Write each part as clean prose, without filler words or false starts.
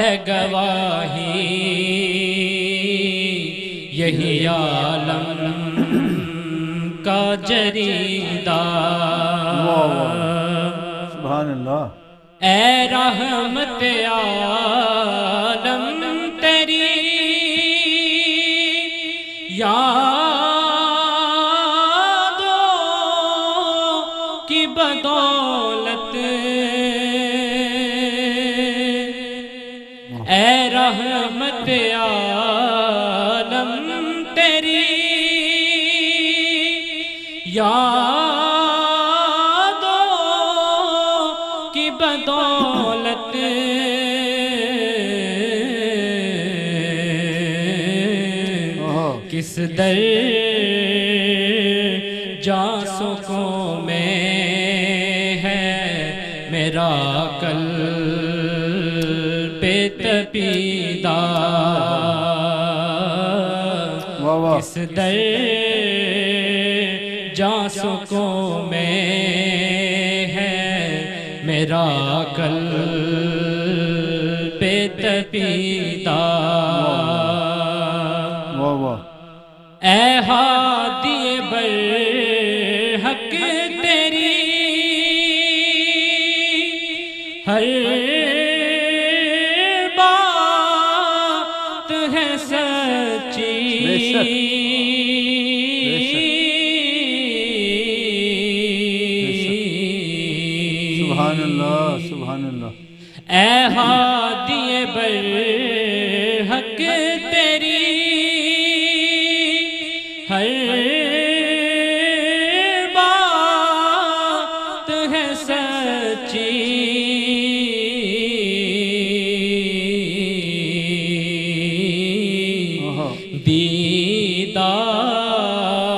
ہے گواہی یہی عالم کا جریدہ سبحان اللہ اے رحمت عالم تیری یادوں کی بدولت اے رحمت عالم تیری یادوں کی بدولت کس در جاں سکوں میں ہے میرا قلب تپیدہ کس در جاں سکوں میں ہے میرا قلب تپیدہ اے ہادی برحق تیری ہر بات ہے سچی سبحان اللہ سبحان اللہ اے ہادی برحق تیری ہر بات ہے سچی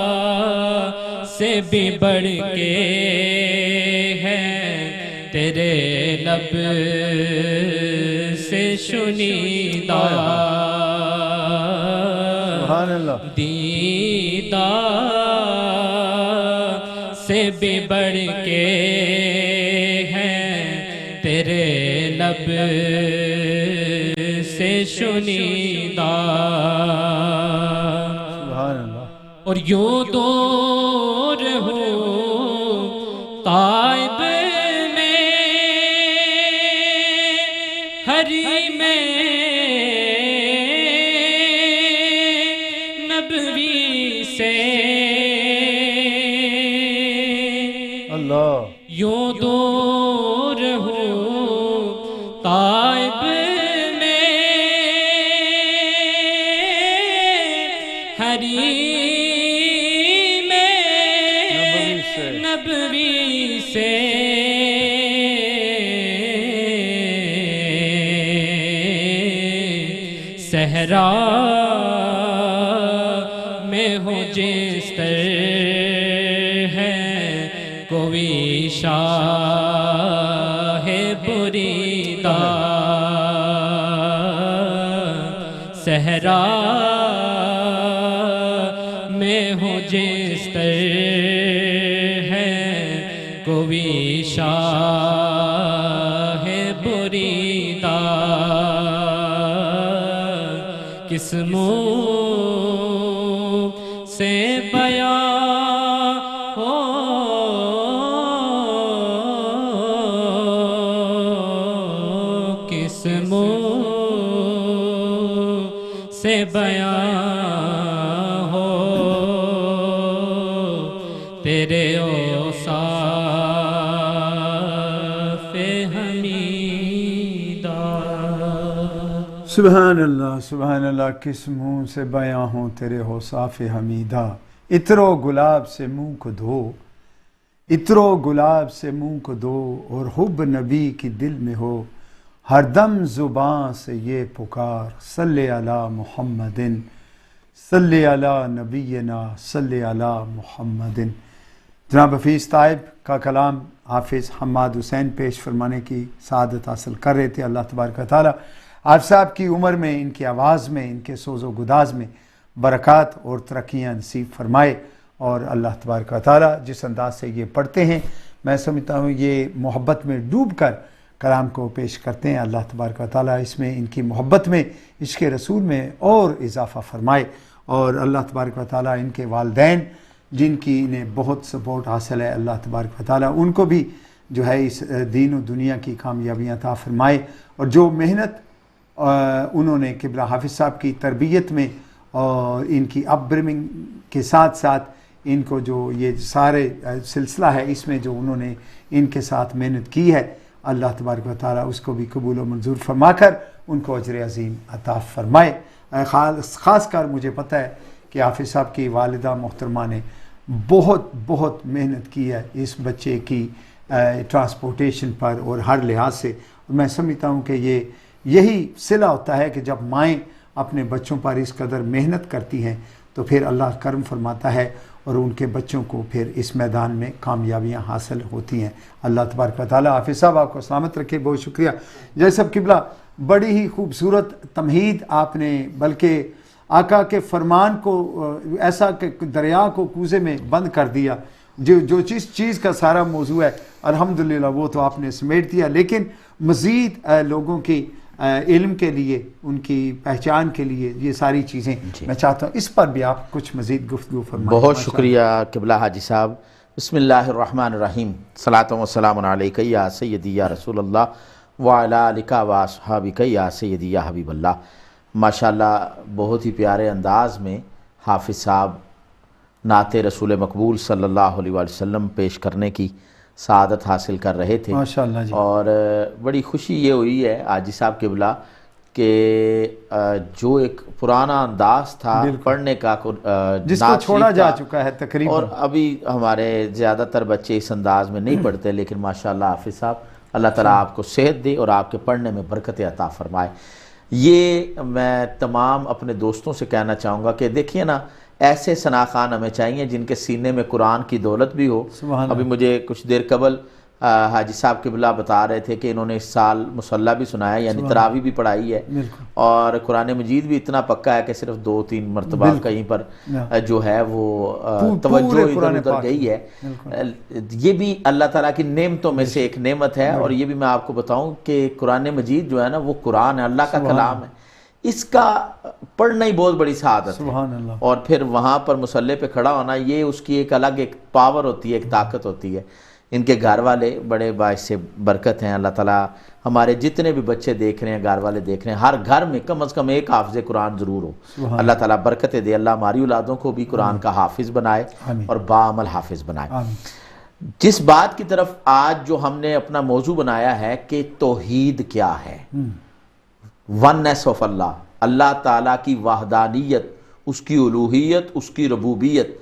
دیدار سے بھی بڑھ کے ہے تیرے لب سے شنیدہ سبحان اللہ دیدار سے بھی بڑھ کے ہیں تیرے لب سے شنیدہ سبحان اللہ اور یوں دور ہو طائب میں ہری میں نبوی سے اللہ یوں دور ہو طائب میں ہری میں نبوی سے صحرا میں ہو جس طرح ہے کوئی شاہ بریدہ صحرا میں ہو جس طرح ہے کوئی شاہ بریدہ کس منہ سے بیان ہو کس منہ سے بیان ہو تیرے اوصاف حمیدہ سبحان اللہ کس منہ سے بیاں ہوں تیرے اوصاف حمیدہ اترو گلاب سے منہ کو دھو اترو گلاب سے منہ کو دھو اور حب نبی کی دل میں ہو ہر دم زبان سے یہ پکار صلی علی محمد صلی علی نبینا صلی علی محمد جناب حفیظ طائب کا کلام حافظ حماد حسین پیش فرمانے کی سعادت حاصل کر رہے تھے۔ اللہ تبارک و تعالیٰ آپ صاحب کی عمر میں، ان کی آواز میں، ان کے سوز و گداز میں برکات اور ترقیاں نصیب فرمائے، اور اللہ تبارک و تعالیٰ جس انداز سے یہ پڑھتے ہیں میں سمجھتا ہوں یہ محبت میں ڈوب کر کلام کو پیش کرتے ہیں. اللہ تبارک و تعالیٰ اس میں ان کی محبت میں، عشق رسول میں اور اضافہ فرمائے، اور اللہ تبارک و تعالیٰ ان کے والدین جن کی انہیں بہت سپورٹ حاصل ہے، اللہ تبارک و تعالیٰ ان کو بھی جو ہے اس دین و دنیا کی کامیابیاں عطا فرمائے. اور جو محنت انہوں نے قبلہ حافظ صاحب کی تربیت میں اور ان کی اپ برمنگ کے ساتھ ساتھ ان کو جو یہ سارے سلسلہ ہے اس میں جو انہوں نے ان کے ساتھ محنت کی ہے، اللہ تبارک و تعالیٰ اس کو بھی قبول و منظور فرما کر ان کو اجر عظیم عطا فرمائے. خاص کر مجھے پتہ ہے کہ حافظ صاحب کی والدہ محترمہ نے بہت محنت کی ہے اس بچے کی ٹرانسپورٹیشن پر اور ہر لحاظ سے. میں سمجھتا ہوں کہ یہی صلہ ہوتا ہے کہ جب مائیں اپنے بچوں پر اس قدر محنت کرتی ہیں تو پھر اللہ کرم فرماتا ہے اور ان کے بچوں کو پھر اس میدان میں کامیابیاں حاصل ہوتی ہیں. اللہ تبارک و تعالیٰ حافظ صاحب آپ کو سلامت رکھے. بہت شکریہ جی صاحب قبلہ. بڑی ہی خوبصورت تمہید آپ نے، بلکہ آقا کے فرمان کو ایسا کہ دریا کو کوزے میں بند کر دیا. جو چیز کا سارا موضوع ہے الحمدللہ وہ تو آپ نے سمیٹ دیا، لیکن مزید لوگوں کی علم کے لیے، ان کی پہچان کے لیے یہ ساری چیزیں میں چاہتا ہوں اس پر بھی آپ کچھ مزید گفتگو فرمائیں. بہت شکریہ قبلہ حاجی صاحب. بسم اللہ الرحمن الرحیم. صلاۃ و سلام علیک یا سیدی یا رسول اللہ وعلی آلک و اصحابک یا سیدی یا حبیب اللہ. ماشاءاللہ بہت ہی پیارے انداز میں حافظ صاحب نعت رسول مقبول صلی اللہ علیہ وسلم پیش کرنے کی سعادت حاصل کر رہے تھے. ماشاءاللہ جی. اور بڑی خوشی یہ ہوئی ہے حاجی صاحب قبلہ کہ جو ایک پرانا انداز تھا پڑھنے کا جس کو چھوڑا جا چکا ہے تقریباً، اور ابھی ہمارے زیادہ تر بچے اس انداز میں نہیں پڑھتے، لیکن ماشاءاللہ حافظ صاحب اللہ تعالیٰ آپ کو صحت دے اور آپ کے پڑھنے میں برکت عطا فرمائے. یہ میں تمام اپنے دوستوں سے کہنا چاہوں گا کہ دیکھیے نا، ایسے ثناخوان ہمیں چاہیے جن کے سینے میں قرآن کی دولت بھی ہو. ابھی مجھے کچھ دیر قبل حاجی صاحب قبلہ بتا رہے تھے کہ انہوں نے اس سال مصلی بھی سنایا، یعنی تراویح بھی پڑھائی ہے، اور قرآن مجید بھی اتنا پکا ہے کہ صرف 2-3 مرتبہ کہیں پر جو ہے وہ توجہ ادھر ادھر گئی ہے. یہ بھی اللہ تعالیٰ کی نعمتوں میں سے ایک نعمت ہے. اور یہ بھی میں آپ کو بتاؤں کہ قرآن مجید جو ہے نا وہ قرآن ہے، اللہ کا کلام ہے، اس کا پڑھنا ہی بہت بڑی سعادت ہے. اور پھر وہاں پر مصلی پہ کھڑا ہونا، یہ اس کی ایک الگ ایک پاور ہوتی ہے، ایک طاقت ہوتی ہے. ان کے گھر والے بڑے باعث سے برکت ہیں. اللہ تعالیٰ ہمارے جتنے بھی بچے دیکھ رہے ہیں، گھر والے دیکھ رہے ہیں، ہر گھر میں کم از کم ایک حافظ قرآن ضرور ہو. اللہ تعالیٰ برکت دے. اللہ ہماری اولادوں کو بھی قرآن کا حافظ بنائے اور باعمل حافظ بنائے. جس بات کی طرف آج جو ہم نے اپنا موضوع بنایا ہے کہ توحید کیا ہے، وننس آف اللہ، اللہ تعالیٰ کی وحدانیت، اس کی الوہیت، اس کی ربوبیت.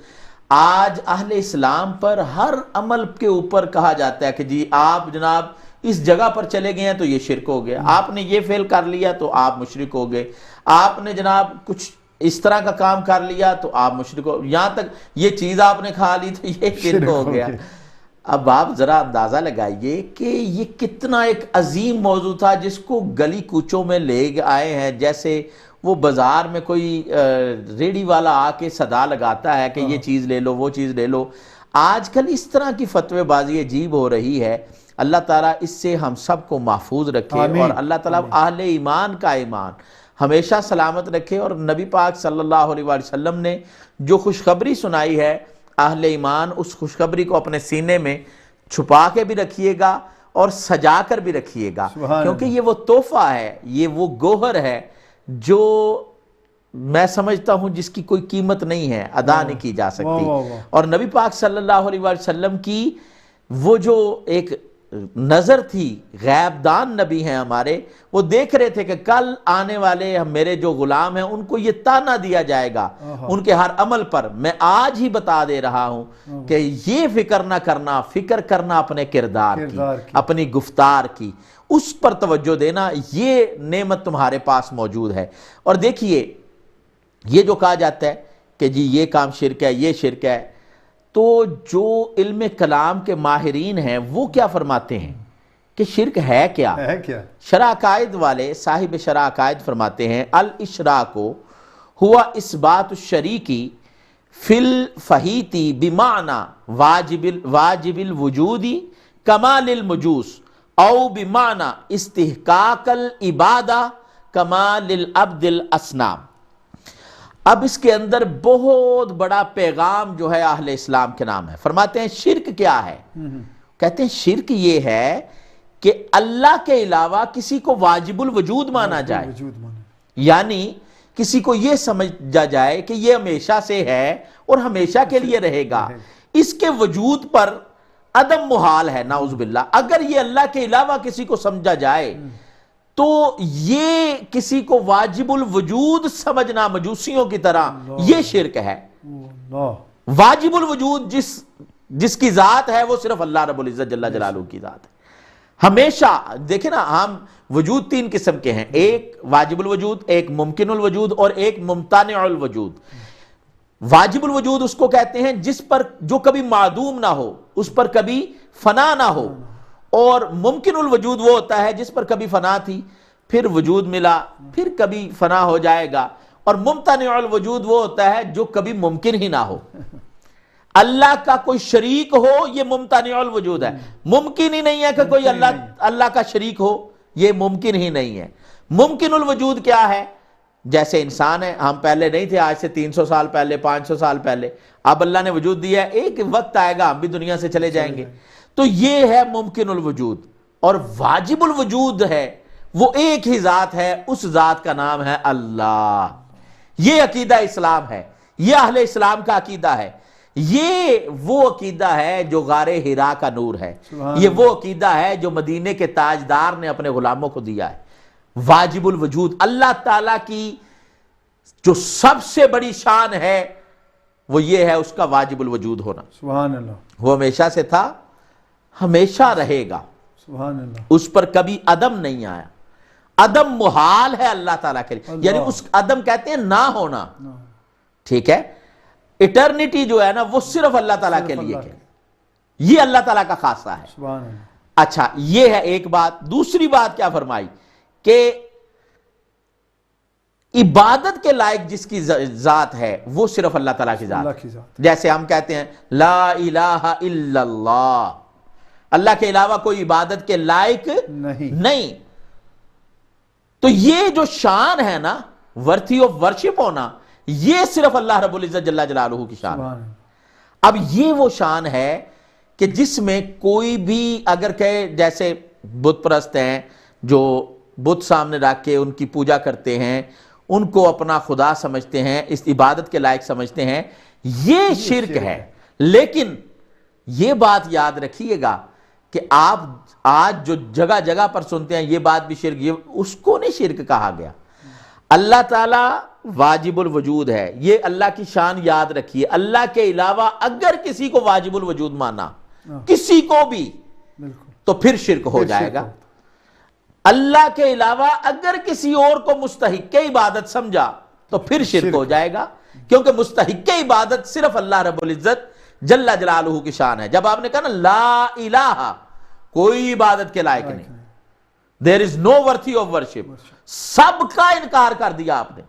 آج اہل اسلام پر ہر عمل کے اوپر کہا جاتا ہے کہ جی آپ جناب اس جگہ پر چلے گئے ہیں تو یہ شرک ہو گیا، آپ نے یہ فعل کر لیا تو آپ مشرک ہو گئے، آپ نے جناب کچھ اس طرح کا کام کر لیا تو آپ مشرک ہو، یہاں تک یہ چیز آپ نے کھا لی تو یہ شرک ہو گیا. اب آپ ذرا اندازہ لگائیے کہ یہ کتنا ایک عظیم موضوع تھا جس کو گلی کوچوں میں لے آئے ہیں، جیسے وہ بازار میں کوئی ریڑی والا آ کے صدا لگاتا ہے کہ یہ چیز لے لو، وہ چیز لے لو. آج کل اس طرح کی فتوی بازی عجیب ہو رہی ہے. اللہ تعالیٰ اس سے ہم سب کو محفوظ رکھے اور اللہ تعالیٰ اہل ایمان کا ایمان ہمیشہ سلامت رکھے. اور نبی پاک صلی اللہ علیہ وسلم نے جو خوشخبری سنائی ہے اہل ایمان، اس خوشخبری کو اپنے سینے میں چھپا کے بھی رکھیے گا اور سجا کر بھی رکھیے گا، کیونکہ یہ وہ تحفہ ہے، یہ وہ گوہر ہے جو میں سمجھتا ہوں جس کی کوئی قیمت نہیں ہے، ادا نہیں کی جا سکتی. اور نبی پاک صلی اللہ علیہ وسلم کی وہ جو ایک نظر تھی، غیب دان نبی ہیں ہمارے، وہ دیکھ رہے تھے کہ کل آنے والے میرے جو غلام ہیں ان کو یہ تانا دیا جائے گا ان کے ہر عمل پر. میں آج ہی بتا دے رہا ہوں کہ یہ فکر نہ کرنا، فکر کرنا اپنے کردار کی، اپنی گفتار کی، اس پر توجہ دینا، یہ نعمت تمہارے پاس موجود ہے. اور دیکھیے یہ جو کہا جاتا ہے کہ جی یہ کام شرک ہے، یہ شرک ہے، تو جو علم کلام کے ماہرین ہیں وہ کیا فرماتے ہیں کہ شرک ہے کیا؟ شرع عقائد والے صاحب شرع عقائد فرماتے ہیں الاشراک ہوا اثبات الشریکی فی الفہیتی بمعنی واجب الوجودی کمال المجوس او بمعنی استحقاق العبادہ کما للعبد الاسنام. اب اس کے اندر بہت بڑا پیغام جو ہے اہل اسلام کے نام ہے. فرماتے ہیں شرک کیا ہے؟ کہتے ہیں شرک یہ ہے کہ اللہ کے علاوہ کسی کو واجب الوجود مانا جائے، یعنی کسی کو یہ سمجھا جائے کہ یہ ہمیشہ سے ہے اور ہمیشہ کے لیے رہے گا، اس کے وجود پر عدم محال ہے. نعوذ باللہ. اگر یہ اللہ کے علاوہ کسی کو سمجھا جائے تو یہ کسی کو واجب الوجود سمجھنا مجوسیوں کی طرح یہ شرک ہے. واجب الوجود جس کی ذات ہے وہ صرف اللہ رب العزت جل جلالہ کی ذات ہے. ہمیشہ دیکھیں نا، ہم وجود تین قسم کے ہیں، ایک واجب الوجود، ایک ممکن الوجود اور ایک ممتنع الوجود. واجب الوجود اس کو کہتے ہیں جس پر جو کبھی معدوم نہ ہو، اس پر کبھی فنا نہ ہو، اور ممکن الوجود وہ ہوتا ہے جس پر کبھی فنا تھی پھر وجود ملا پھر کبھی فنا ہو جائے گا، اور ممتنع الوجود وہ ہوتا ہے جو کبھی ممکن ہی نہ ہو. اللہ کا کوئی شریک ہو یہ ممتنع الوجود ہے. ممکن ہی نہیں ہے کہ کوئی اللہ کا شریک ہو، یہ ممکن ہی نہیں ہے. ممکن الوجود کیا ہے؟ جیسے انسان ہے، ہم پہلے نہیں تھے، آج سے 300 سال پہلے، 500 سال پہلے، اب اللہ نے وجود دیا ہے، ایک وقت آئے گا ہم بھی دنیا سے چلے جائیں گے. تو یہ ہے ممکن الوجود. اور واجب الوجود ہے وہ ایک ہی ذات ہے، اس ذات کا نام ہے اللہ. یہ عقیدہ اسلام ہے، یہ اہل اسلام کا عقیدہ ہے. یہ وہ عقیدہ ہے جو غار حرا کا نور ہے. یہ وہ عقیدہ ہے جو مدینے کے تاجدار نے اپنے غلاموں کو دیا ہے. واجب الوجود اللہ تعالیٰ کی جو سب سے بڑی شان ہے وہ یہ ہے اس کا واجب الوجود ہونا. سبحان اللہ. وہ ہمیشہ سے تھا، ہمیشہ رہے گا. سبحان اللہ. اس پر کبھی عدم نہیں آیا. عدم محال ہے اللہ تعالیٰ کے لیے، یعنی اس عدم کہتے ہیں نہ ہونا. ٹھیک ہے. اٹرنیٹی جو ہے نا وہ صرف اللہ تعالیٰ کے لیے ہے، یہ اللہ تعالیٰ کا خاصہ ہے. سبحان اللہ. اچھا یہ ہے ایک بات. دوسری بات کیا فرمائی کہ عبادت کے لائق جس کی ذات ہے وہ صرف اللہ تعالیٰ کی ذات ہے. جیسے ہم کہتے ہیں لا الہ الا اللہ، اللہ کے علاوہ کوئی عبادت کے لائق نہیں. تو یہ جو شان ہے نا، ورتھی آف ورشپ ہونا، یہ صرف اللہ رب العزت جل جلالہ کی شان ہے. اب یہ وہ شان ہے کہ جس میں کوئی بھی اگر کہے، جیسے بت پرست ہیں جو بت سامنے رکھ کے ان کی پوجا کرتے ہیں، ان کو اپنا خدا سمجھتے ہیں، اس عبادت کے لائق سمجھتے ہیں، یہ شرک ہے. لیکن یہ بات یاد رکھیے گا کہ آپ آج جو جگہ جگہ پر سنتے ہیں یہ بات بھی شرک، یہ اس کو نہیں شرک کہا گیا. اللہ تعالیٰ واجب الوجود ہے، یہ اللہ کی شان یاد رکھیے. اللہ کے علاوہ اگر کسی کو واجب الوجود مانا، کسی کو بھی، تو پھر شرک ہو جائے گا. اللہ کے علاوہ اگر کسی اور کو مستحق عبادت سمجھا تو پھر شرک ہو جائے گا، کیونکہ مستحق عبادت صرف اللہ رب العزت جل جلالہ کی شان ہے. جب آپ نے کہا نا لا الہ، کوئی عبادت کے لائق نہیں، there is no worthy of worship، سب کا انکار کر دیا آپ نے.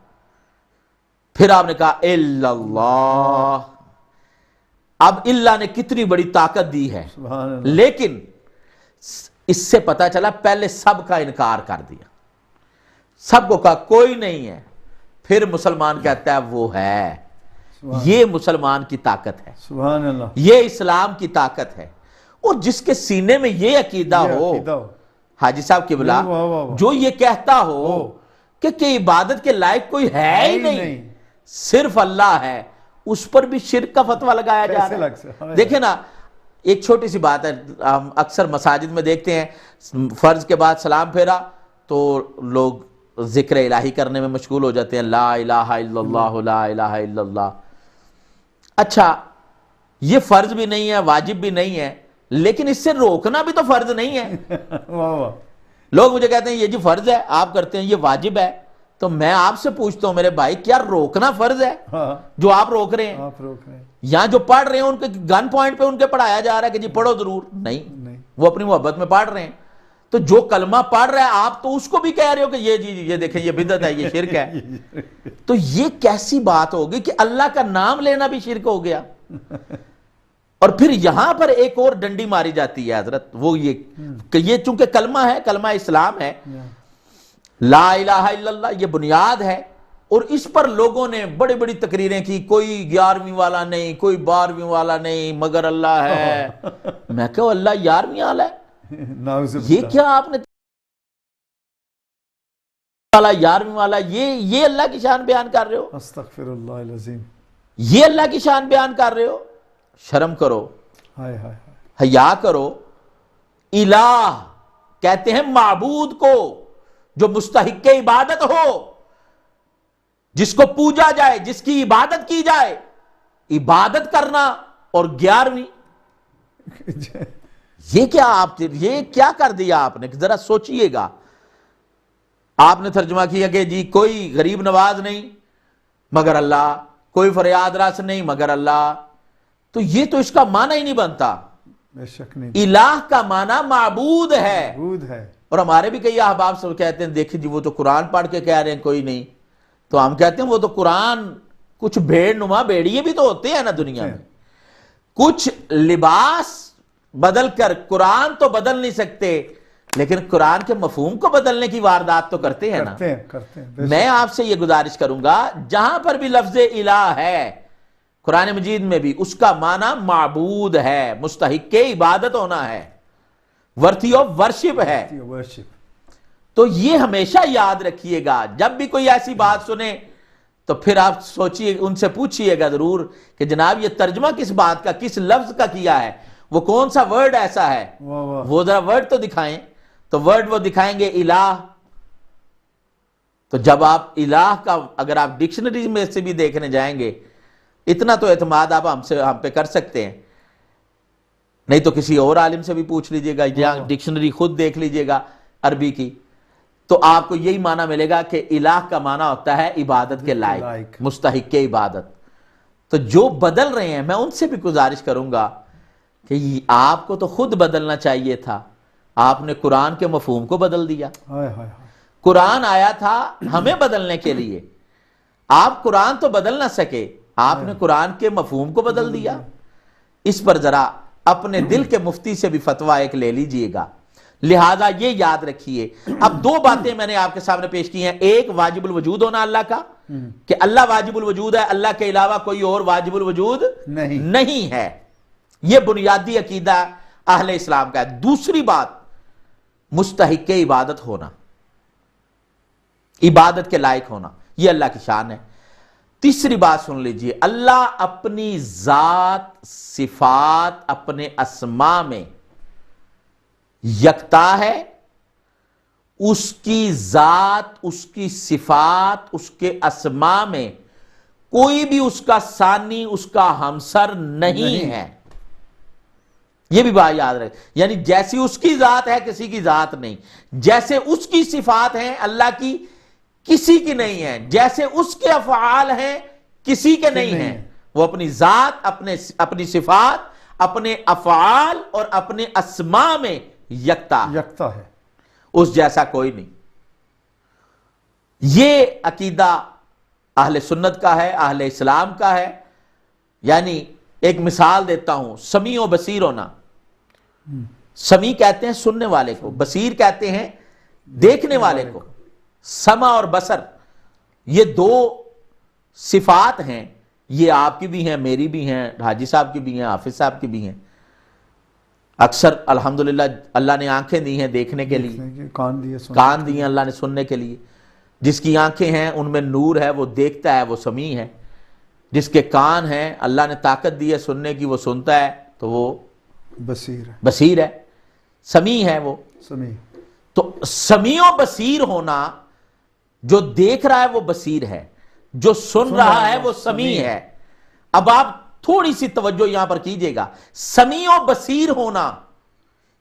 پھر آپ نے کہا الا اللہ. اب اللہ نے کتنی بڑی طاقت دی ہے، لیکن اس سے پتا چلا پہلے سب کا انکار کر دیا، سب کو کہا کوئی نہیں ہے، پھر مسلمان کہتا ہے وہ ہے. یہ مسلمان کی طاقت ہے، سبحان اللہ. یہ اسلام کی طاقت ہے. اور جس کے سینے میں یہ عقیدہ ہو، حاجی صاحب قبلہ، جو یہ کہتا ہو کہ عبادت کے لائق کوئی ہے ہی نہیں، صرف اللہ ہے، اس پر بھی شرک کا فتویٰ لگایا جا رہا ہے. دیکھیں نا، ایک چھوٹی سی بات ہے، ہم اکثر مساجد میں دیکھتے ہیں فرض کے بعد سلام پھیرا تو لوگ ذکر الہی کرنے میں مشغول ہو جاتے ہیں، لا الہ الا اللہ لا الہ الا اللہ. اچھا یہ فرض بھی نہیں ہے، واجب بھی نہیں ہے، لیکن اس سے روکنا بھی تو فرض نہیں ہے. لوگ مجھے کہتے ہیں یہ جی فرض ہے، آپ کرتے ہیں، یہ واجب ہے. تو میں آپ سے پوچھتا ہوں میرے بھائی، کیا روکنا فرض ہے جو آپ روک رہے ہیں؟ یا جو پڑھ رہے ہیں ان کے گن پوائنٹ پہ ان کے پڑھایا جا رہا ہے کہ جی پڑھو ضرور؟ نہیں، وہ اپنی محبت میں پڑھ رہے ہیں. تو جو کلمہ پڑھ رہا ہے آپ تو اس کو بھی کہہ رہے ہو کہ یہ جی یہ دیکھیں یہ بدعت ہے، یہ شرک ہے. تو یہ کیسی بات ہوگی کہ اللہ کا نام لینا بھی شرک ہو گیا؟ اور پھر یہاں پر ایک اور ڈنڈی ماری جاتی ہے حضرت، وہ یہ کہ یہ چونکہ کلمہ ہے، کلمہ اسلام ہے، لا الہ الا اللہ، یہ بنیاد ہے، اور اس پر لوگوں نے بڑی بڑی تقریریں کی، کوئی 11ویں والا نہیں، کوئی 12ویں والا نہیں، مگر اللہ ہے۔ میں کہو اللہ 11ویں والا ہے؟ نعوذ یہ باللہ۔ کیا آپ نے 11ویں والا، یہ اللہ کی شان بیان کر رہے ہو؟ استغفر اللہ العظیم۔ یہ اللہ کی شان بیان کر رہے ہو؟ شرم کرو، ہائے ہائے ہائے۔ حیا کرو۔ الہ کہتے ہیں معبود کو جو مستحق عبادت ہو، جس کو پوجا جائے، جس کی عبادت کی جائے۔ عبادت کرنا اور 11ویں، یہ کیا کر دیا آپ نے؟ ذرا سوچئے گا۔ آپ نے ترجمہ کیا کہ جی کوئی غریب نواز نہیں مگر اللہ، کوئی فریاد رس نہیں مگر اللہ، تو یہ تو اس کا معنی ہی نہیں بنتا۔ بے شک نہیں، الہ کا معنی معبود ہے۔ معبود ہے۔ اور ہمارے بھی کئی احباب سے کہتے ہیں دیکھیں جی وہ تو قرآن پڑھ کے کہہ رہے ہیں کوئی نہیں، تو ہم کہتے ہیں وہ تو قرآن، کچھ بھیڑ نما بھیڑیے بھی تو ہوتے ہیں نا دنیا میں، کچھ لباس بدل کر قرآن تو بدل نہیں سکتے، لیکن قرآن کے مفہوم کو بدلنے کی واردات تو کرتے ہیں نا۔ کرتے ہیں۔ میں آپ سے یہ گزارش کروں گا جہاں پر بھی لفظ الہ ہے قرآن مجید میں بھی، اس کا معنی معبود ہے، مستحق عبادت ہونا ہے، ورتھی آف ورشپ ہے۔ تو یہ ہمیشہ یاد رکھیے گا، جب بھی کوئی ایسی بات سنے تو پھر آپ سوچئے، ان سے پوچھئے گا ضرور کہ جناب یہ ترجمہ کس بات کا، کس لفظ کا کیا ہے، وہ کون سا ورڈ ایسا ہے، وہ ذرا ورڈ تو دکھائیں۔ تو ورڈ وہ دکھائیں گے الہ۔ تو جب آپ الہ کا اگر آپ ڈکشنری میں سے بھی دیکھنے جائیں گے، اتنا تو اعتماد آپ ہم پہ کر سکتے ہیں، نہیں تو کسی اور عالم سے بھی پوچھ لیجئے گا، یا ڈکشنری خود دیکھ لیجئے گا عربی کی، تو آپ کو یہی معنی ملے گا کہ الہ کا معنی ہوتا ہے عبادت کے لائق، مستحق عبادت۔ تو جو بدل رہے ہیں، میں ان سے بھی گزارش کروں گا کہ آپ کو تو خود بدلنا چاہیے تھا، آپ نے قرآن کے مفہوم کو بدل دیا۔ قرآن آیا تھا ہمیں بدلنے کے لیے، آپ قرآن تو بدل نہ سکے، آپ نے قرآن کے مفہوم کو بدل دیا۔ اس پر ذرا اپنے دل کے مفتی سے بھی فتویٰ ایک لے لیجئے گا۔ لہذا یہ یاد رکھیے، اب دو باتیں میں نے آپ کے سامنے پیش کی ہیں، ایک واجب الوجود ہونا اللہ کا، کہ اللہ واجب الوجود ہے، اللہ کے علاوہ کوئی اور واجب الوجود نہیں ہے، یہ بنیادی عقیدہ اہل اسلام کا ہے۔ دوسری بات مستحق عبادت ہونا، عبادت کے لائق ہونا، یہ اللہ کی شان ہے۔ تیسری بات سن لیجئے، اللہ اپنی ذات، صفات، اپنے اسماء میں یکتا ہے، اس کی ذات، اس کی صفات، اس کے اسماء میں کوئی بھی اس کا ثانی، اس کا ہمسر نہیں ہے۔ یہ بھی بات یاد رکھ، یعنی جیسی اس کی ذات ہے کسی کی ذات نہیں، جیسے اس کی صفات ہیں اللہ کی کسی کی نہیں ہے، جیسے اس کے افعال ہیں کسی کے نہیں ہیں، وہ اپنی ذات، اپنی صفات، اپنے افعال اور اپنے اسماء میں یکتا ہے، اس جیسا کوئی نہیں۔ یہ عقیدہ اہل سنت کا ہے، اہل اسلام کا ہے۔ یعنی ایک مثال دیتا ہوں، سمیع و بصیر ہونا۔ سمیع کہتے ہیں سننے والے کو، بصیر کہتے ہیں دیکھنے والے کو۔ سمع اور بصر یہ دو صفات ہیں، یہ آپ کی بھی ہیں، میری بھی ہیں، حاجی صاحب کی بھی ہیں، حافظ صاحب کی بھی ہیں۔ اکثر الحمدللہ اللہ نے آنکھیں دی ہیں دیکھنے کے لیے، کان دی ہیں اللہ نے سننے کے لیے۔ جس کی آنکھیں ہیں ان میں نور ہے، وہ دیکھتا ہے، وہ سمیع ہے۔ جس کے کان ہیں اللہ نے طاقت دی ہے سننے کی، وہ سنتا ہے، تو وہ بصیر ہے، سمیع ہے وہ۔ تو سمیع و بصیر ہونا، جو دیکھ رہا ہے وہ بصیر ہے، جو سن رہا ہے وہ سمیع ہے۔ اب آپ تھوڑی سی توجہ یہاں پر کیجئے گا، سمیع و بصیر ہونا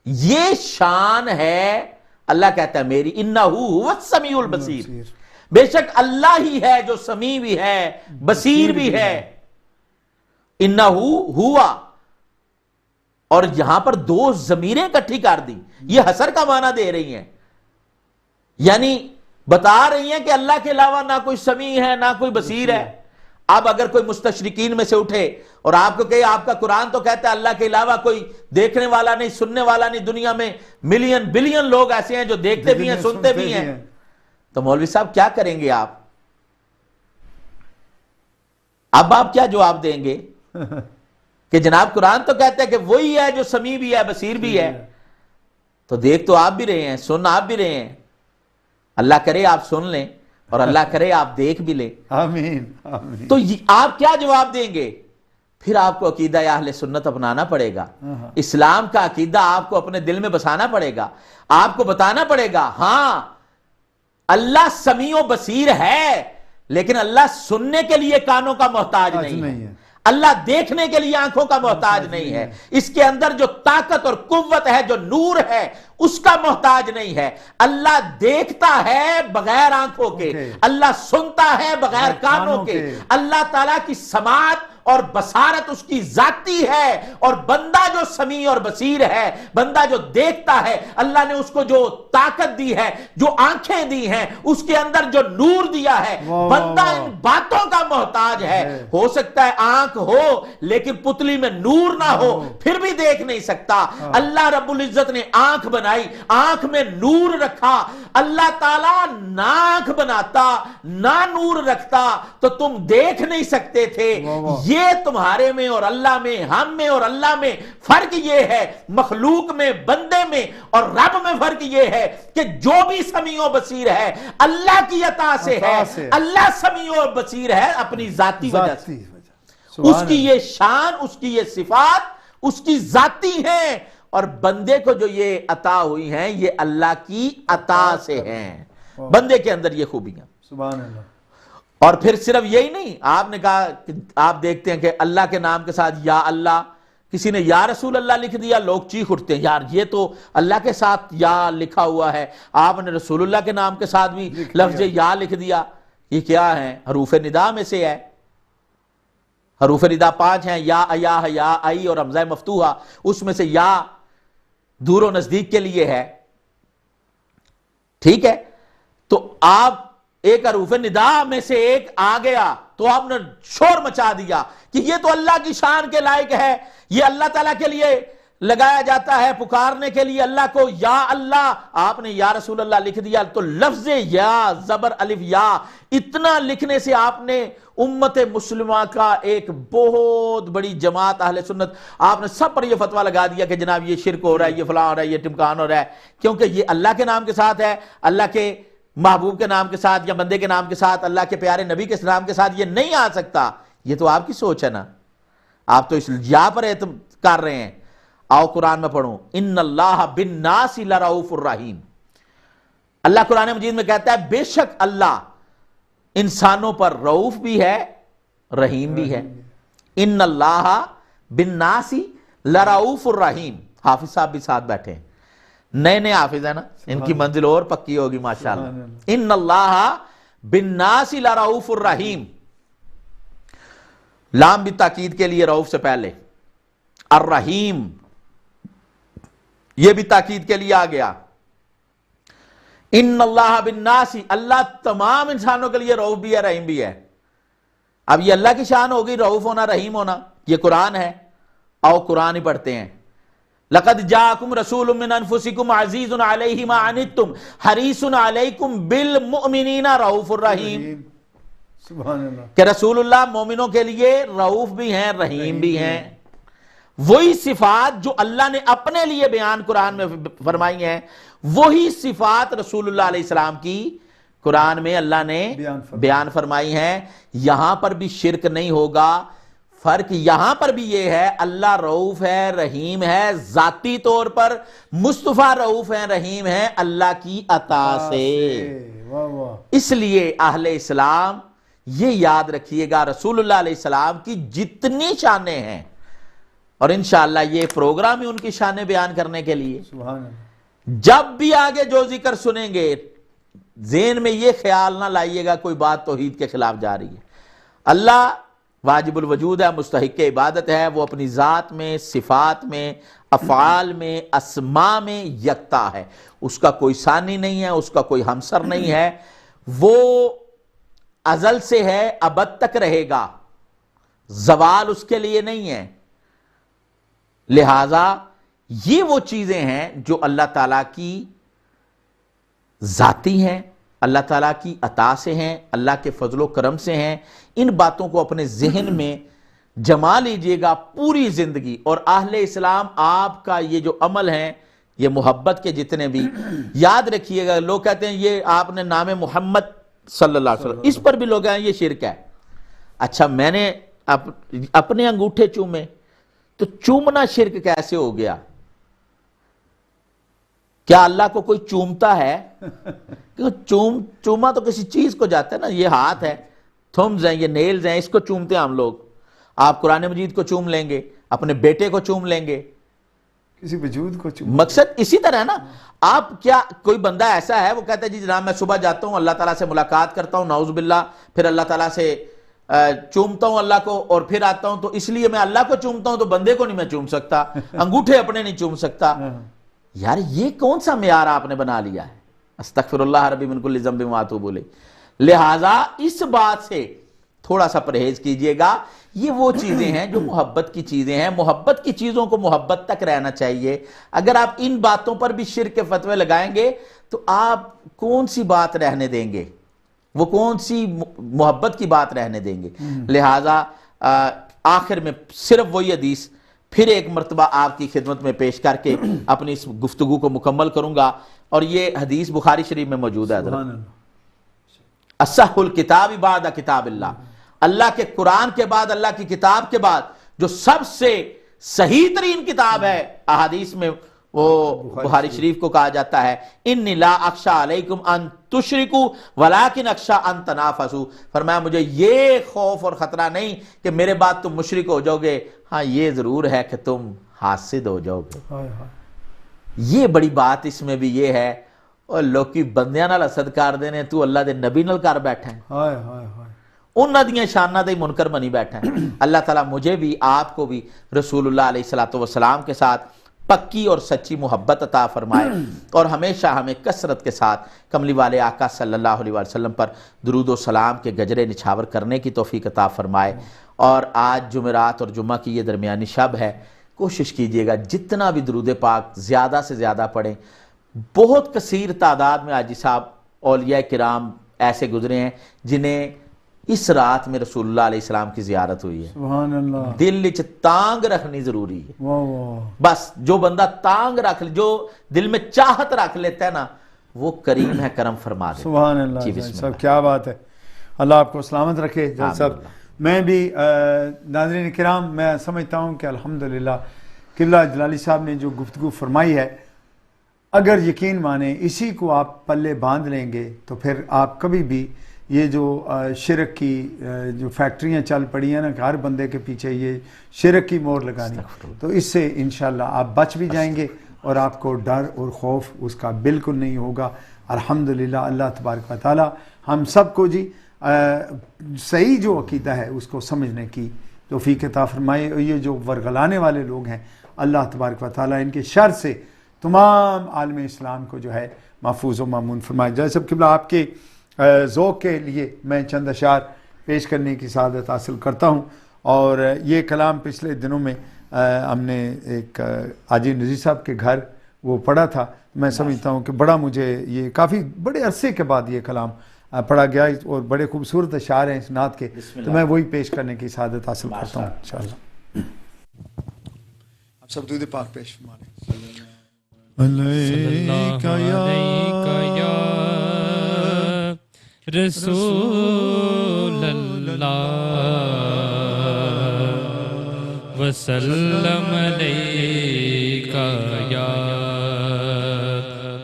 یہ شان ہے، اللہ کہتا ہے میری، انہ هو السمیع البصیر، بے شک اللہ ہی ہے جو سمیع بھی ہے، بصیر بھی ہے۔ انہ ہوا، اور یہاں پر دو ضمیریں اکٹھی کر دی، یہ حصر کا معنی دے رہی ہیں، یعنی بتا رہی ہیں کہ اللہ کے علاوہ نہ کوئی سمیع ہے نہ کوئی بصیر ہے۔ اب اگر کوئی مستشرقین میں سے اٹھے اور آپ کو کہے آپ کا قرآن تو کہتا ہے اللہ کے علاوہ کوئی دیکھنے والا نہیں، سننے والا نہیں، دنیا میں ملین بلین لوگ ایسے ہیں جو دیکھتے بھی ہیں سنتے بھی ہیں، تو مولوی صاحب کیا کریں گے آپ؟ اب آپ کیا جواب دیں گے کہ جناب قرآن تو کہتا ہے کہ وہی ہے جو سمیع بھی ہے بصیر بھی ہے، تو دیکھ تو آپ بھی رہے ہیں، سن آپ بھی رہے ہیں، اللہ کرے آپ سن لیں اور اللہ کرے آپ دیکھ بھی لیں، آمین آمین۔ تو آپ کیا جواب دیں گے؟ پھر آپ کو عقیدہ اہل سنت اپنانا پڑے گا، اسلام کا عقیدہ آپ کو اپنے دل میں بسانا پڑے گا، آپ کو بتانا پڑے گا ہاں اللہ سمیع و بصیر ہے، لیکن اللہ سننے کے لیے کانوں کا محتاج نہیں ہے، اللہ دیکھنے کے لیے آنکھوں کا محتاج نہیں ہے، اس کے اندر جو طاقت اور قوت ہے، جو نور ہے، اس کا محتاج نہیں ہے۔ اللہ دیکھتا ہے بغیر آنکھوں کے، اللہ سنتا ہے بغیر کانوں کے، اللہ تعالیٰ کی سماعت اور بصارت اس کی ذاتی ہے، اور بندہ جو سمیع اور بصیر ہے، بندہ جو دیکھتا ہے، اللہ نے اس کو جو طاقت دی ہے، جو آنکھیں دی ہیں، اس کے اندر جو نور دیا ہے، بندہ ان باتوں کا محتاج ہے۔ ہو سکتا ہے آنکھ ہو لیکن پتلی میں نور نہ ہو، پھر بھی دیکھ نہیں سکتا۔ اللہ رب العزت نے آنکھ بنائی، آنکھ میں نور رکھا۔ اللہ تعالیٰ نہ آنکھ بناتا نہ نور رکھتا تو تم دیکھ نہیں سکتے تھے۔ یہ تمہارے میں اور اللہ میں، ہم میں اور اللہ میں فرق یہ ہے، مخلوق میں، بندے میں اور رب میں فرق یہ ہے کہ جو بھی سمیع و بصیر ہے اللہ کی عطا سے ہے، اللہ سمیع و بصیر ہے اپنی ذاتی وجہ سے، اس کی یہ شان، اس کی یہ صفات اس کی ذاتی ہیں، اور بندے کو جو یہ عطا ہوئی ہیں یہ اللہ کی عطا سے ہیں، بندے کے اندر یہ خوبیاں۔ سبحان اللہ۔ اور پھر صرف یہی نہیں، آپ نے کہا کہ آپ دیکھتے ہیں کہ اللہ کے نام کے ساتھ یا اللہ، کسی نے یا رسول اللہ لکھ دیا، لوگ چیخ اٹھتے ہیں یار یہ تو اللہ کے ساتھ یا لکھا ہوا ہے، آپ نے رسول اللہ کے نام کے ساتھ بھی لفظ یا لکھ دیا، یہ کیا ہے؟ حروف ندا میں سے ہے، حروف ندا 5 ہیں، یا آئی اور حمزہ مفتوحہ، اس میں سے یا دور و نزدیک کے لیے ہے، ٹھیک ہے؟ تو آپ ایک حروف ندا میں سے ایک آ گیا تو آپ نے شور مچا دیا کہ یہ تو اللہ کی شان کے لائق ہے، یہ اللہ تعالیٰ کے لیے لگایا جاتا ہے، پکارنے کے لیے اللہ کو یا اللہ، آپ نے یا رسول اللہ لکھ دیا، تو لفظ یا زبر الف یا اتنا لکھنے سے آپ نے امت مسلمہ کا ایک بہت بڑی جماعت اہل سنت، آپ نے سب پر یہ فتویٰ لگا دیا کہ جناب یہ شرک ہو رہا ہے، یہ فلاں ہو رہا ہے، یہ ٹمکان ہو رہا ہے، کیونکہ یہ اللہ کے نام کے ساتھ ہے، اللہ کے محبوب کے نام کے ساتھ یا بندے کے نام کے ساتھ، اللہ کے پیارے نبی کے نام کے ساتھ یہ نہیں آ سکتا۔ یہ تو آپ کی سوچ ہے نا، آپ تو اس یا پر اعتماد کر رہے ہیں۔ آؤ قرآن میں پڑھوں، ان اللہ بالناس لرؤوف الرحیم، اللہ قرآن مجید میں کہتا ہے بے شک اللہ انسانوں پر رؤوف بھی ہے رحیم بھی ہے۔ ان اللہ بالناس لرؤوف الرحیم، حافظ صاحب بھی ساتھ بیٹھے ہیں، نئے حافظ ہیں نا، ان کی منزل اور پکی ہوگی ماشاءاللہ۔ ان اللہ بالناس لرؤوف الرحیم، لام بھی تاکید کے لیے رؤوف سے پہلے، الرحیم یہ بھی تاکید کے لیے آ گیا۔ ان اللہ بالناس، اللہ تمام انسانوں کے لیے رؤوف بھی ہے رحیم بھی ہے۔ اب یہ اللہ کی شان ہوگی رؤوف ہونا رحیم ہونا، یہ قرآن ہے۔ آؤ قرآن ہی پڑھتے ہیں۔ لقد جاءکم رسول من انفسکم عزیز علیہ ما عنتم حریص علیکم بالمؤمنین رؤوف الرحیم، سبحان اللہ، کہ رسول اللہ مومنوں کے لیے رؤوف بھی ہیں رحیم بھی ہیں۔ وہی صفات جو اللہ نے اپنے لیے بیان قرآن میں فرمائی ہیں، وہی صفات رسول اللہ علیہ السلام کی قرآن میں اللہ نے بیان فرمائی ہیں۔ یہاں پر بھی شرک نہیں ہوگا، فرق یہاں پر بھی یہ ہے اللہ رؤوف ہے رحیم ہے ذاتی طور پر، مصطفیٰ رؤوف ہے رحیم ہے اللہ کی عطا سے۔ اس لیے اہل اسلام یہ یاد رکھیے گا، رسول اللہ علیہ السلام کی جتنی شانیں ہیں، اور انشاءاللہ یہ پروگرام ہی ان کی شانیں بیان کرنے کے لیے، جب بھی آگے جو ذکر سنیں گے ذہن میں یہ خیال نہ لائیے گا کوئی بات توحید کے خلاف جا رہی ہے۔ اللہ واجب الوجود ہے، مستحق عبادت ہے، وہ اپنی ذات میں، صفات میں، افعال میں، اسماء میں یکتا ہے، اس کا کوئی ثانی نہیں ہے، اس کا کوئی ہمسر نہیں ہے، وہ ازل سے ہے ابد تک رہے گا، زوال اس کے لیے نہیں ہے. لہذا یہ وہ چیزیں ہیں جو اللہ تعالیٰ کی ذاتی ہیں، اللہ تعالیٰ کی عطا سے ہیں، اللہ کے فضل و کرم سے ہیں. ان باتوں کو اپنے ذہن میں جما لیجئے گا پوری زندگی. اور اہل اسلام آپ کا یہ جو عمل ہیں، یہ محبت کے جتنے بھی، یاد رکھیے گا. لوگ کہتے ہیں یہ آپ نے نام محمد صلی اللہ علیہ وسلم، اس پر بھی لوگ ہیں یہ شرک ہے. اچھا میں نے اپنے انگوٹھے چومے تو چومنا شرک کیسے ہو گیا؟ کیا اللہ کو کوئی چومتا ہے؟ چوما تو کسی چیز کو جاتا ہے نا. یہ ہاتھ ہے، تھمز ہیں، یہ نیلز ہیں، اس کو چومتے ہیں ہم لوگ. آپ قرآن مجید کو چوم لیں گے، اپنے بیٹے کو چوم لیں گے، کسی وجود کو چوم. مقصد اسی طرح ہے نا. آپ کیا کوئی بندہ ایسا ہے وہ کہتا ہے جی جناب میں صبح جاتا ہوں اللہ تعالیٰ سے ملاقات کرتا ہوں، نعوذ باللہ، پھر اللہ تعالیٰ سے چومتا ہوں اللہ کو اور پھر آتا ہوں، تو اس لیے میں اللہ کو چومتا ہوں تو بندے کو نہیں میں چوم سکتا، انگوٹھے اپنے نہیں چوم سکتا. یار یہ کون سا معیار آپ نے بنا لیا ہے؟ استغفر اللہ ربی من کل ذنب واتوب الیہ. لہٰذا اس بات سے تھوڑا سا پرہیز کیجئے گا. یہ وہ چیزیں ہیں جو محبت کی چیزیں ہیں. محبت کی چیزوں کو محبت تک رہنا چاہیے. اگر آپ ان باتوں پر بھی شرک کے فتوے لگائیں گے تو آپ کون سی بات رہنے دیں گے؟ وہ کون سی محبت کی بات رہنے دیں گے؟ لہٰذا آخر میں صرف وہی حدیث پھر ایک مرتبہ آپ کی خدمت میں پیش کر کے اپنی اس گفتگو کو مکمل کروں گا. اور یہ حدیث بخاری شریف میں موجود ہے. اصح الکتاب بعد کتاب اللہ، اللہ کے قرآن کے بعد، اللہ کی کتاب کے بعد جو سب سے صحیح ترین کتاب ہے احادیث میں، وہ بخاری شریف کو کہا جاتا ہے انی لا اخشی علیکم ان تشرکوا ولکن اخشی ان تنافسوا. فرمایا مجھے یہ خوف اور خطرہ نہیں کہ میرے بعد تم مشرک ہو جاؤ گے، ہاں یہ ضرور ہے کہ تم حاسد ہو جاؤ گے. یہ بڑی بات اس میں بھی یہ ہے. اور لوکی بندیاں نال حسد کر دے نے، تو اللہ دے نبی نال کر بیٹھا ہے، انہاں دیاں شاناں دے منکر بنی بیٹھا ہے. اللہ تعالیٰ مجھے بھی آپ کو بھی رسول اللہ علیہ السلام کے ساتھ پکی اور سچی محبت عطا فرمائے اور ہمیشہ ہمیں کثرت کے ساتھ کملی والے آقا صلی اللہ علیہ وسلم پر درود و سلام کے گجرے نچھاور کرنے کی توفیق عطا فرمائے. اور آج جمعرات اور جمعہ کی یہ درمیانی شب ہے، کوشش کیجئے گا جتنا بھی درود پاک زیادہ سے زیادہ پڑھیں. بہت کثیر تعداد میں حاجی صاحب اولیاء کرام ایسے گزرے ہیں جنہیں اس رات میں رسول اللہ علیہ السلام کی زیارت ہوئی ہے. سبحان اللہ. دل وچ تانگ رکھنی ضروری ہے. بس جو بندہ تانگ رکھ، جو دل میں چاہت رکھ لیتا ہے نا، وہ کریم ہے، کرم فرما دے. سبحان اللہ. سب کیا بات ہے. اللہ آپ کو سلامت رکھے جج صاحب. میں بھی ناظرین کرام، میں سمجھتا ہوں کہ الحمدللہ قبلہ جلالی صاحب نے جو گفتگو فرمائی ہے، اگر یقین مانیں اسی کو آپ پلے باندھ لیں گے تو پھر آپ کبھی بھی یہ جو شرک کی جو فیکٹریاں چل پڑی ہیں نا کہ ہر بندے کے پیچھے یہ شرک کی مور لگانی، تو اس سے انشاءاللہ آپ بچ بھی جائیں گے اور آپ کو ڈر اور خوف اس کا بالکل نہیں ہوگا. الحمدللہ. اللہ تبارک و تعالی ہم سب کو جی صحیح جو عقیدہ ہے اس کو سمجھنے کی توفیق عطا فرمائے. یہ جو ورگلانے والے لوگ ہیں اللہ تبارک و تعالی ان کے شر سے تمام عالم اسلام کو جو ہے محفوظ و مامون فرمائے. جیسے قبلہ آپ کے ذوق کے لیے میں چند اشعار پیش کرنے کی سعادت حاصل کرتا ہوں. اور یہ کلام پچھلے دنوں میں ہم نے ایک حاجی نذیر صاحب کے گھر وہ پڑھا تھا. میں سمجھتا ہوں کہ بڑا مجھے یہ کافی بڑے عرصے کے بعد یہ کلام پڑھا گیا اور بڑے خوبصورت اشعار ہیں اس نعت کے، تو میں وہی پیش کرنے کی سعادت حاصل کرتا ہوں انشاءاللہ. آپ سب درود پاک پیش فرمائیں. علیک یا رسول اللہ وسلم علیک یا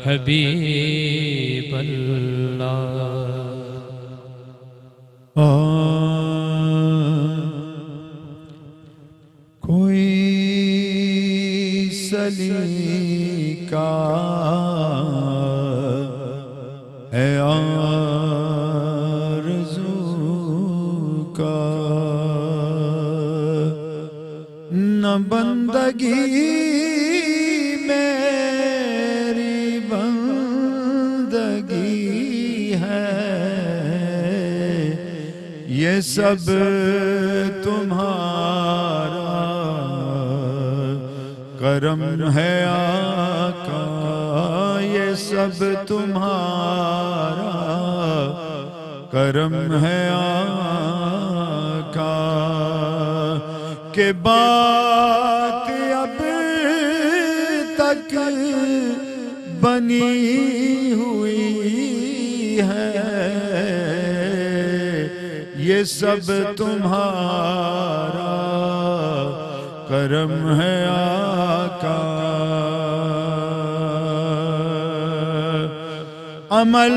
حبیب اللہ. کوئی سلیقہ ہے آرزو کا، نہ بندگی میری بندگی ہے، یہ سب تمہارا کرم ہے آقا، یہ سب تمہارا کرم ہے آقا، کہ بات اب تک بنی ہوئی ہے، یہ سب تمہارا کرم ہے آقا۔ عمل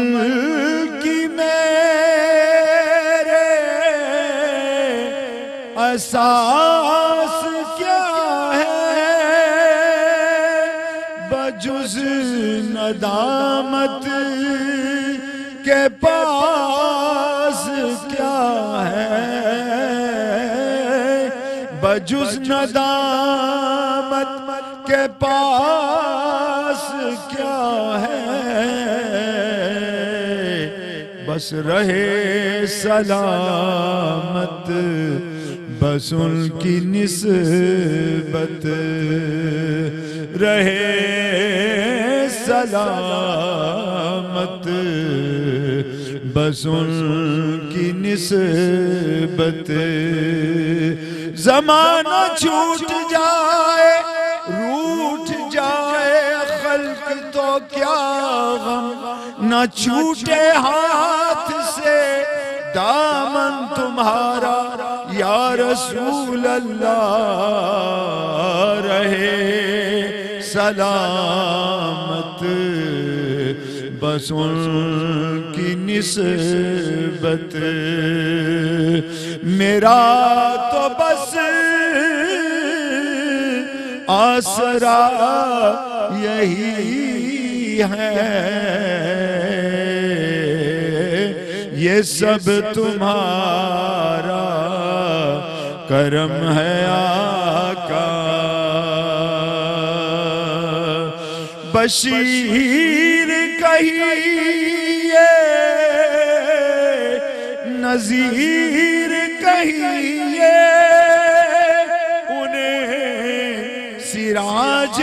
کی میرے اساس کیا ہے، بجز ندامت کے پاس کیا ہے، بجز ندامت کے پاس کیا ہے، بس رہے سلامت بس ان کی نسبت، رہے سلامت بس ان کی نسبت، زمانہ چھوٹ جائے روٹ جائے خلق تو کیا غم، نہ چھوٹے ہاتھ سے دامن تمہارا یا رسول اللہ، رہے سلامت بس ان کی نسبت، میرا تو بس آسرا یہی ہے، یہ سب تمہارا کرم ہے آقا۔ بشیر کہیے نذیر کہیے انہیں سراج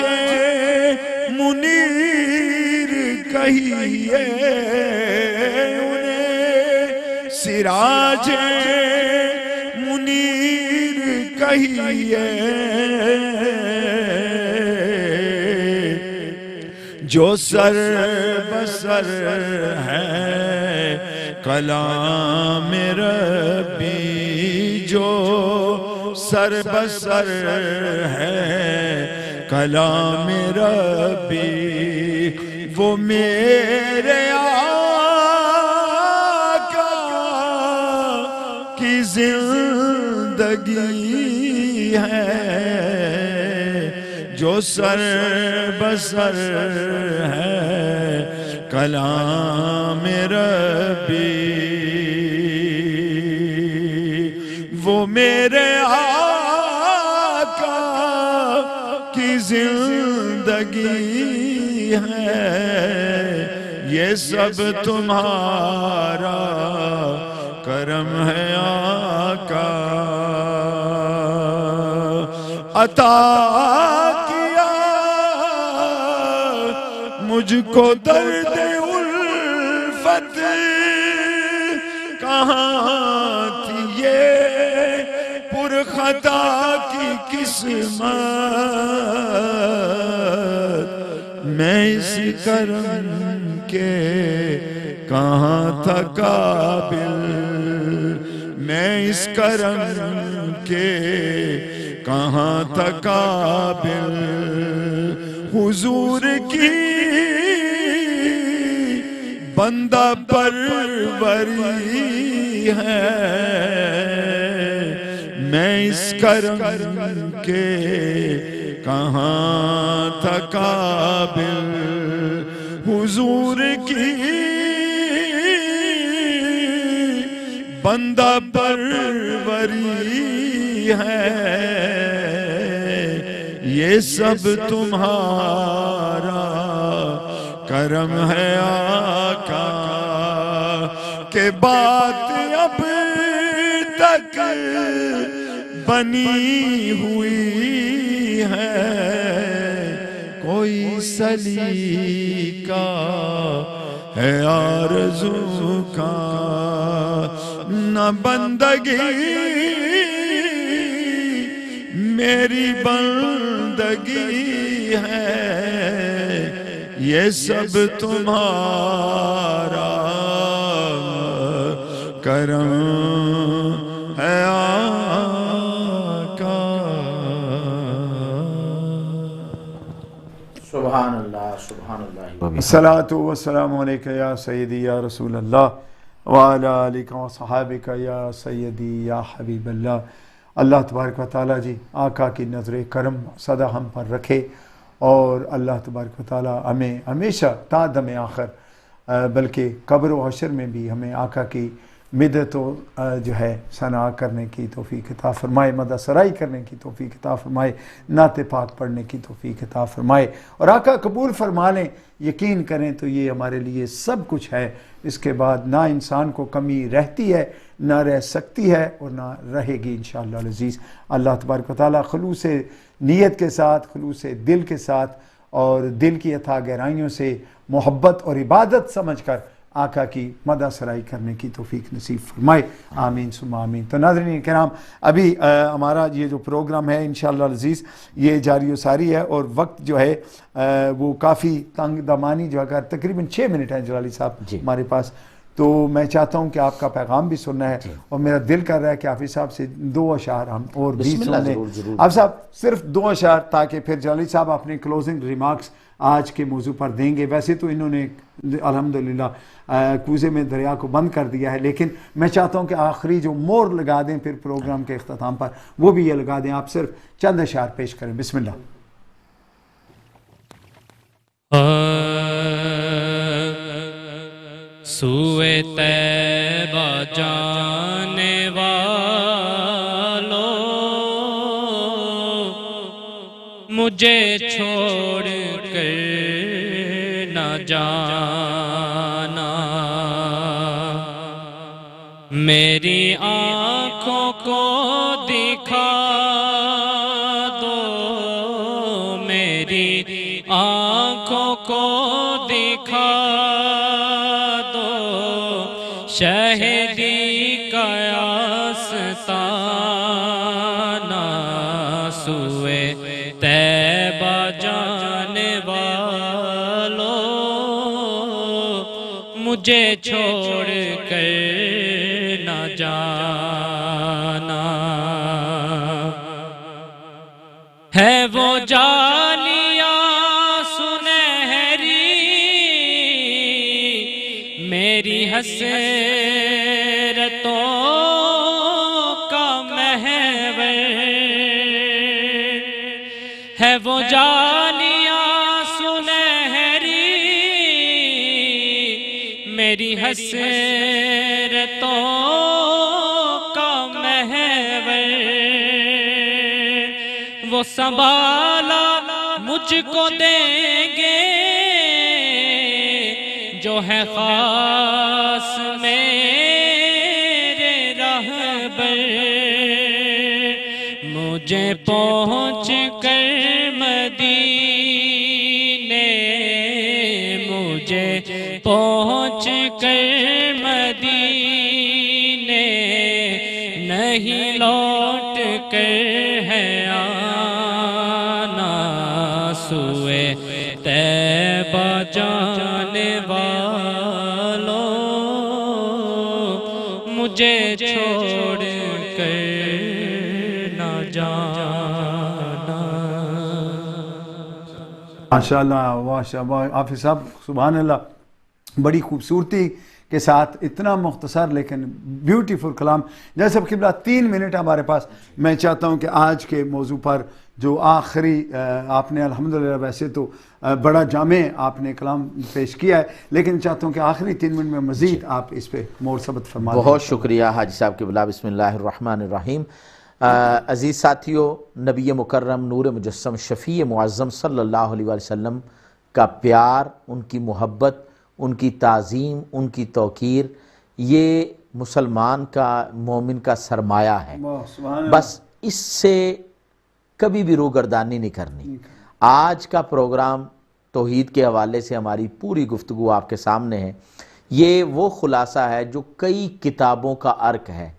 منیر کہیے، انہیں سراج منیر کہیے، جو سر بسر ہے کلام ربی، جو سر بسر ہے کلام ربی، وہ میرے آقا کی زندگی ہے، جو سر بسر ہے کلام ربی، وہ میرے آقا کی زندگی ہے، یہ سب تمہارا کرم ہے آقا۔ عطا کیا مجھ کو درد الفت، کہاں تھی یہ پرخطا کی قسمت، میں اس کرم کے کہاں تھا قابل، میں اس کرم کے کہاں تھا قابل، حضور کی بندہ پروری ہے، میں اس کرم کے کہاں تھا قابل، حضور کی بندہ پروری ہے، یہ سب تمہارا کرم ہے آقا، کہ بات اب تک بنی ہوئی ہے، کوئی سلیقہ ہے آرزو کا نہ بندگی، میری بندگی ہے، یہ سب تمہارا کرم ہے آقا۔ سبحان اللہ سبحان اللہ۔ الصلاۃ والسلام علیکہ یا سیدی یا رسول اللہ وعلی آلک و صحابک یا سیدی یا حبیب اللہ۔ اللہ تبارک و تعالیٰ جی آقا کی نظر کرم سدا ہم پر رکھے، اور اللہ تبارک و تعالیٰ ہمیں ہمیشہ تا دم آخر بلکہ قبر و حشر میں بھی ہمیں آقا کی مدت و جو ہے ثنا کرنے کی توفیق عطا فرمائے، مدح سرائی کرنے کی توفیق عطا فرمائے، نعت پاک پڑھنے کی توفیق عطا فرمائے، اور آقا قبول فرما لیں، یقین کریں تو یہ ہمارے لیے سب کچھ ہے۔ اس کے بعد نہ انسان کو کمی رہتی ہے، نہ رہ سکتی ہے، اور نہ رہے گی انشاءاللہ العزیز۔ اللہ تبارک و تعالیٰ خلوص نیت کے ساتھ، خلوص دل کے ساتھ، اور دل کی اتھاہ گہرائیوں سے محبت اور عبادت سمجھ کر آقا کی مدح سرائی کرنے کی توفیق نصیب فرمائے، آمین ثم آمین۔ تو ناظرین کرام، ابھی ہمارا یہ جو پروگرام ہے انشاءاللہ العزیز یہ جاری و ساری ہے، اور وقت جو ہے وہ کافی تنگ دمانی جو ہے، تقریباً 6 منٹ ہیں جلالی صاحب ہمارے پاس، تو میں چاہتا ہوں کہ آپ کا پیغام بھی سننا ہے، اور میرا دل کر رہا ہے کہ حافظ صاحب سے 2 اشعار ہم اور بھی سنیں۔ حافظ صاحب صرف 2 اشعار، تاکہ پھر جلالی صاحب اپنے کلوزنگ ریمارکس آج کے موضوع پر دیں گے۔ ویسے تو انہوں نے الحمدللہ کوزے میں دریا کو بند کر دیا ہے، لیکن میں چاہتا ہوں کہ آخری جو مور لگا دیں پھر پروگرام کے اختتام پر، وہ بھی یہ لگا دیں۔ آپ صرف چند اشعار پیش کریں، بسم اللہ۔ سوئے طیبہ جانے والو، مجھے چھوڑ کر نہ جانا، میری آنکھوں کو دکھا دو، میری آنکھوں کو دکھا دو، شہدی کا آستانہ، سوئے طیبہ جانے والو، مجھے چھوڑ کر نہ جانا، ہے وہ جالیاں سنہری میری حسرتوں کا محور، ہے وہ جالیاں سنہری میری حسرتوں کا محور، وہ سنبھالا مجھ کو دیں گے جو ہے خاص میرے رہبر، مجھے پہنچ کر مدینے، مجھے پہنچ کر مدینے، نہیں لوٹ کر ہے آنا، سوئے طیبہ جانے والو، مجھے چھوڑ کر نہ جانا۔ ماشاءاللہ ماشاءاللہ حافظ صاحب، سبحان اللہ، بڑی خوبصورتی کے ساتھ اتنا مختصر لیکن بیوٹیفل کلام۔ جیسے قبلہ 3 منٹ ہمارے پاس، میں چاہتا ہوں کہ آج کے موضوع پر جو آخری آپ نے الحمدللہ ویسے تو بڑا جامع آپ نے کلام پیش کیا ہے، لیکن چاہتا ہوں کہ آخری 3 منٹ میں مزید آپ اس پہ مور ثبت فرما دیں۔ بہت شکریہ حاجی صاحب قبلہ، بسم اللہ الرحمن الرحیم۔ عزیز ساتھیو، نبی مکرم نور مجسم شفیع معظم صلی اللہ علیہ وسلم کا پیار، ان کی محبت، ان کی تعظیم، ان کی توقیر، یہ مسلمان کا مومن کا سرمایہ ہے، سبحان اللہ۔ بس اس سے کبھی بھی روگردانی نہیں کرنی۔ آج کا پروگرام توحید کے حوالے سے ہماری پوری گفتگو آپ کے سامنے ہے، یہ وہ خلاصہ ہے جو کئی کتابوں کا ارک ہے،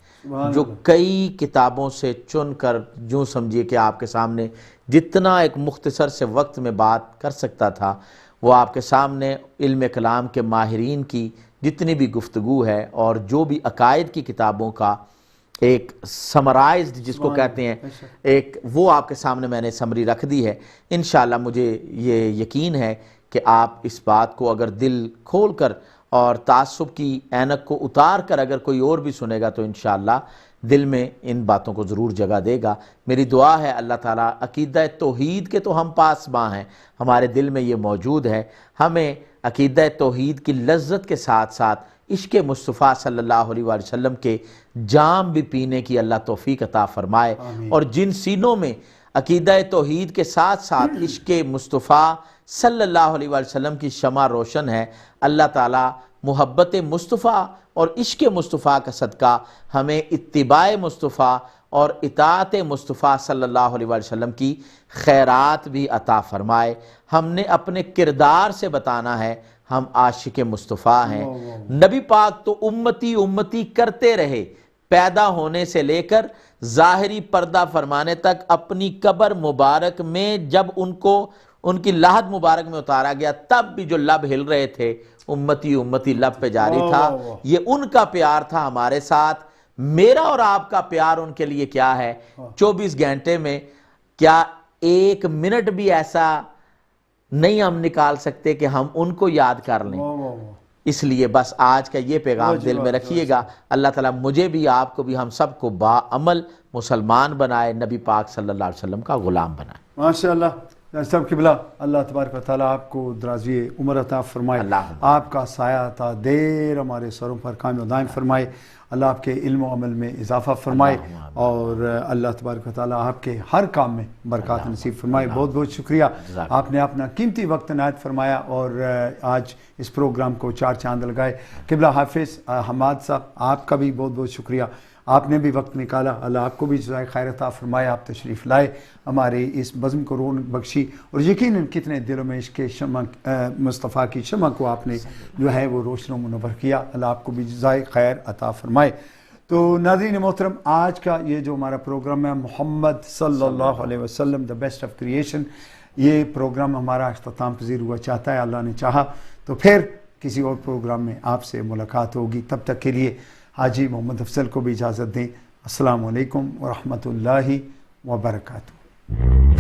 جو کئی کتابوں سے چن کر جو سمجھیے کہ آپ کے سامنے جتنا ایک مختصر سے وقت میں بات کر سکتا تھا وہ آپ کے سامنے علم کلام کے ماہرین کی جتنی بھی گفتگو ہے اور جو بھی عقائد کی کتابوں کا ایک سمرائزڈ جس کو کہتے ہیں ایک وہ آپ کے سامنے میں نے سمری رکھ دی ہے۔ انشاءاللہ مجھے یہ یقین ہے کہ آپ اس بات کو اگر دل کھول کر اور تعصب کی اینک کو اتار کر اگر کوئی اور بھی سنے گا تو انشاءاللہ دل میں ان باتوں کو ضرور جگہ دے گا۔ میری دعا ہے اللہ تعالیٰ عقیدہ توحید کے تو ہم پاسباں ہیں، ہمارے دل میں یہ موجود ہے، ہمیں عقیدہ توحید کی لذت کے ساتھ ساتھ عشق مصطفیٰ صلی اللہ علیہ وآلہ وسلم کے جام بھی پینے کی اللہ توفیق عطا فرمائے، اور جن سینوں میں عقیدہ توحید کے ساتھ ساتھ عشق مصطفیٰ صلی اللہ علیہ وآلہ وسلم کی شمع روشن ہے، اللہ تعالیٰ محبت مصطفیٰ اور عشق مصطفیٰ کا صدقہ ہمیں اتباع مصطفیٰ اور اطاعت مصطفیٰ صلی اللہ علیہ وآلہ وسلم کی خیرات بھی عطا فرمائے۔ ہم نے اپنے کردار سے بتانا ہے ہم عاشق مصطفیٰ ہیں۔ نبی پاک تو امتی امتی کرتے رہے، پیدا ہونے سے لے کر ظاہری پردہ فرمانے تک، اپنی قبر مبارک میں جب ان کی لحد مبارک میں اتارا گیا تب بھی جو لب ہل رہے تھے امتی امتی لب پہ جاری تھا۔ یہ ان کا پیار تھا ہمارے ساتھ، میرا اور آپ کا پیار ان کے لیے کیا ہے؟ 24 گھنٹے میں کیا ایک منٹ بھی ایسا نہیں ہم نکال سکتے کہ ہم ان کو یاد کر لیں؟ اس لیے بس آج کا یہ پیغام دل میں رکھیے گا، اللہ تعالیٰ مجھے بھی آپ کو بھی ہم سب کو باعمل مسلمان بنائے، نبی پاک صلی اللہ علیہ وسلم کا غلام بنائے۔ ماشاءاللہ صاحب قبلہ، اللہ تبارک و تعالیٰ آپ کو درازی عمر عطا فرمائے، آپ کا سایہ تا دیر ہمارے سروں پر قائم و دائم فرمائے، اللہ آپ کے علم و عمل میں اضافہ فرمائے، اور اللہ تبارک و تعالیٰ آپ کے ہر کام میں برکات نصیب فرمائے۔ بہت بہت شکریہ، آپ نے اپنا قیمتی وقت عنایت فرمایا اور آج اس پروگرام کو 4 چاند لگائے۔ قبلہ حافظ حماد صاحب، آپ کا بھی بہت بہت شکریہ، آپ نے بھی وقت نکالا، اللہ آپ کو بھی جزائے خیر عطا فرمائے، آپ تشریف لائے، ہمارے اس بزم کو رونق بخشی، اور یقیناً کتنے دلوں میں عشق شمع مصطفیٰ کی شمع کو آپ نے جو ہے وہ روشن و منور کیا، اللہ آپ کو بھی جزائے خیر عطا فرمائے۔ تو ناظرین محترم، آج کا یہ جو ہمارا پروگرام ہے محمد صلی اللہ علیہ وسلم دا بیسٹ آف کریشن، یہ پروگرام ہمارا اختتام پذیر ہوا چاہتا ہے، اللہ نے چاہا تو پھر کسی اور پروگرام میں آپ سے ملاقات ہوگی۔ تب تک کے لیے حاجی محمد افضل کو بھی اجازت دیں۔ السلام علیکم ورحمۃ اللہ وبرکاتہ۔